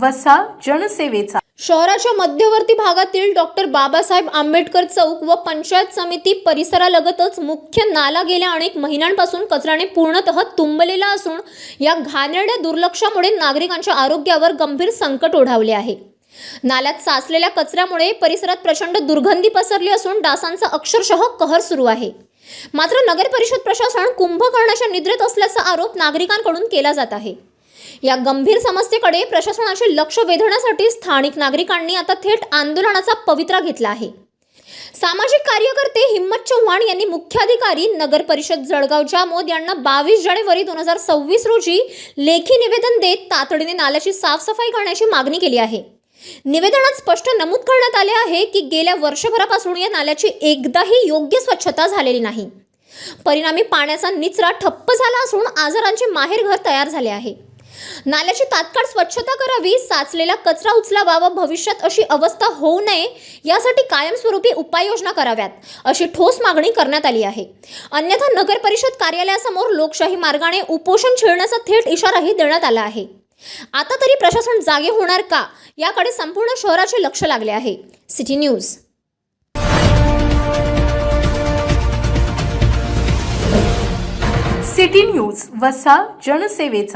वसा जनसेवेचा। शहराच्या मध्यवर्ती भागातील डॉक्टर बाबासाहेब आंबेडकर चौक व पंचायत समिती परिसरालगतच मुख्य नाला गेल्या अनेक महिन्यांपासून कचऱ्याने पूर्णतः तुंबलेला असून या घाणेरड्या दुर्लक्षामुळे नागरिकांच्या आरोग्यावर गंभीर संकट ओढावले आहे। नाल्यात साचलेल्या कचऱ्यामुळे परिसरात प्रचंड दुर्गंधी पसरली असून डासांचा अक्षरशः कहर सुरू आहे। मात्र नगर परिषद प्रशासन कुंभकर्णाच्या निद्रेत असल्याचा आरोप नागरिकांकडून केला जात आहे। या गंभीर समस्येकडे प्रशासनाचे लक्ष वेधण्यासाठी स्थानिक नागरिकांनी आता थेट आंदोलनाचा पवित्रा घेतला आहे। सामाजिक कार्यकर्ते हिम्मत चव्हाण यांनी मुख्याधिकारी नगर परिषद जळगाव जामोद यांना 22 जानेवारी 2026 रोजी लेखी निवेदन देत तातडीने नाल्याची साफसफाई करण्याची मागणी केली आहे। निवेदनात स्पष्ट नमूद करण्यात आले आहे की गेल्या वर्षभरापासून या नाल्याची एकदाही योग्य स्वच्छता झालेली नाही। परिणामी पाण्याचा निचरा ठप्प झाला असून आजारांचे माहेरघर तयार झाले आहे। नाल्याची तात्काळ स्वच्छता करावी, साचलेला कचरा उचलावा व भविष्यात अशी अवस्था होऊ नये यासाठी कायमस्वरूपी उपाययोजना कराव्यात अशी ठोस मागणी करण्यात आली आहे। अन्यथा नगर परिषद कार्यालयासमोर लोकशाही मार्गाने उपोषण छेडण्याचा थेट इशाराही देण्यात आला आहे। आता तरी प्रशासन जागे होणार का याकडे संपूर्ण शहराचे लक्ष लागले आहे। City news. सिटी न्यूज वसा जनसेवेचा।